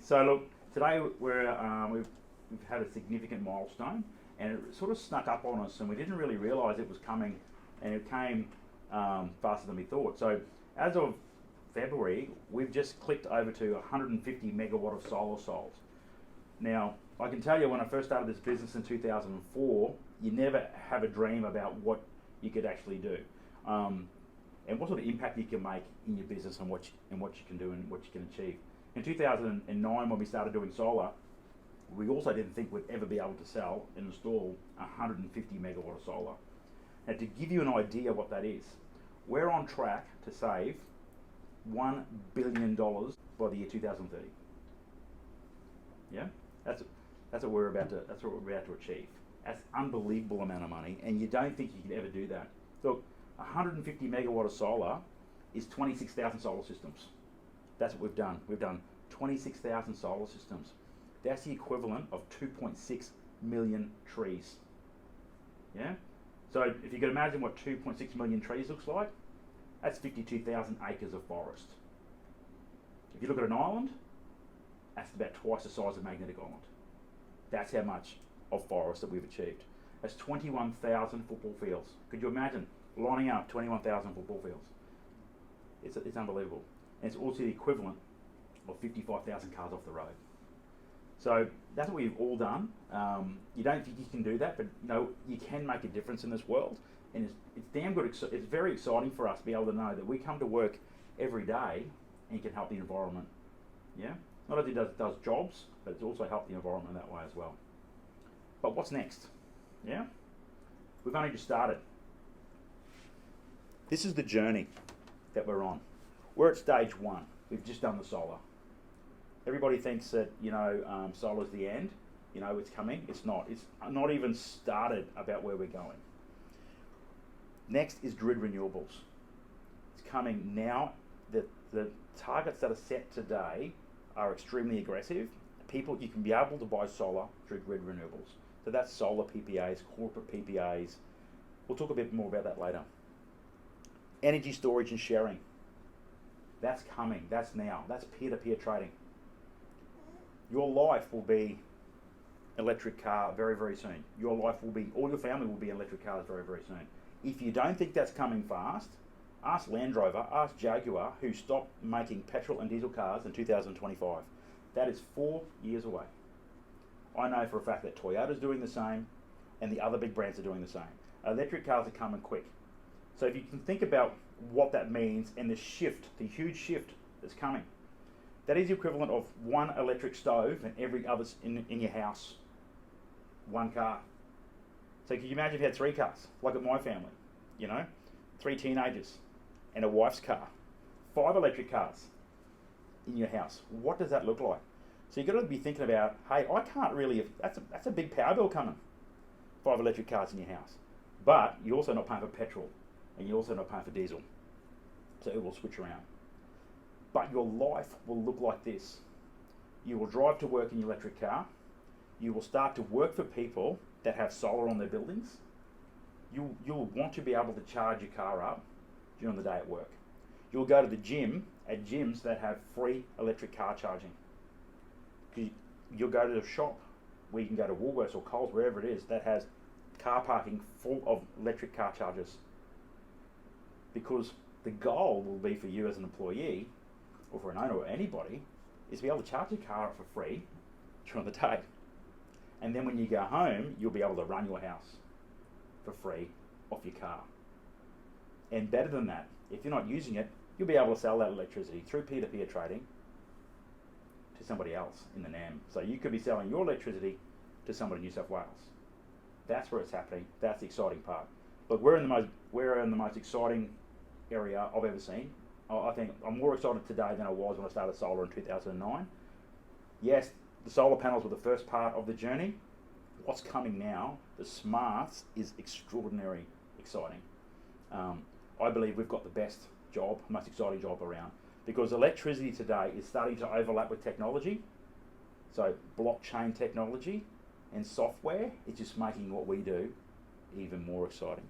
So look, today we've had a significant milestone, and it sort of snuck up on us, and we didn't really realise it was coming, and it came faster than we thought. So as of February, we've just clicked over to 150 megawatt of solar sold. Now, I can tell you, when I first started this business in 2004, you never have a dream about what you could actually do, and what sort of impact you can make in your business, and what you can do and what you can achieve. In 2009, when we started doing solar, we also didn't think we'd ever be able to sell and install 150 megawatt of solar. Now, to give you an idea what that is, we're on track to save $1 billion by the year 2030. Yeah, that's what we're about to achieve. That's an unbelievable amount of money, and you don't think you could ever do that. Look, 150 megawatt of solar is 26,000 solar systems. That's what we've done. We've done 26,000 solar systems. That's the equivalent of 2.6 million trees. Yeah? So if you can imagine what 2.6 million trees looks like, that's 52,000 acres of forest. If you look at an island, that's about twice the size of Magnetic Island. That's how much of forest that we've achieved. That's 21,000 football fields. Could you imagine lining up 21,000 football fields? It's unbelievable. And it's also the equivalent of 55,000 cars off the road. So that's what we've all done. You don't think you can do that, but no, you can make a difference in this world. And it's damn good. It's very exciting for us to be able to know that we come to work every day and can help the environment. Yeah? Not only does jobs, but it's also helped the environment that way as well. But what's next? Yeah? We've only just started. This is the journey that we're on. We're at stage one. We've just done the solar. Everybody thinks that, solar's the end. It's coming. It's not. It's not even started about where we're going. Next is grid renewables. It's coming now. The targets that are set today are extremely aggressive. You can be able to buy solar through grid renewables. So that's solar PPAs, corporate PPAs. We'll talk a bit more about that later. Energy storage and sharing. That's coming. That's now. That's peer-to-peer trading. Your life will be electric car very, very soon. All your family will be electric cars very, very soon. If you don't think that's coming fast, ask Land Rover, ask Jaguar, who stopped making petrol and diesel cars in 2025. That is 4 years away. I know for a fact that Toyota's doing the same, and the other big brands are doing the same. Electric cars are coming quick. So if you can think about what that means and the huge shift that's coming, that is the equivalent of one electric stove and every other in your house. One car. So can you imagine if you had 3 cars, like at my family, 3 teenagers and a wife's car, 5 electric cars in your house. What does that look like? So you've got to be thinking about, hey, I can't really, that's a big power bill coming, 5 electric cars in your house. But you're also not paying for petrol, and you're also not paying for diesel. So it will switch around. But your life will look like this. You will drive to work in your electric car. You will start to work for people that have solar on their buildings. You'll want to be able to charge your car up during the day at work. You'll go to the gym at gyms that have free electric car charging. You'll go to the shop where you can go to Woolworths or Coles, wherever it is, that has car parking full of electric car chargers. Because the goal will be for you as an employee, or for an owner or anybody, is to be able to charge your car up for free during the day. And then when you go home, you'll be able to run your house for free off your car. And better than that, if you're not using it, you'll be able to sell that electricity through peer-to-peer trading to somebody else in the NAM. So you could be selling your electricity to somebody in New South Wales. That's where it's happening. That's the exciting part. But we're in the most exciting area I've ever seen. I think I'm more excited today than I was when I started solar in 2009. Yes, the solar panels were the first part of the journey. What's coming now, the smarts, is extraordinary exciting. I believe we've got the best job, most exciting job around, because electricity today is starting to overlap with technology. So blockchain technology and software is just making what we do even more exciting.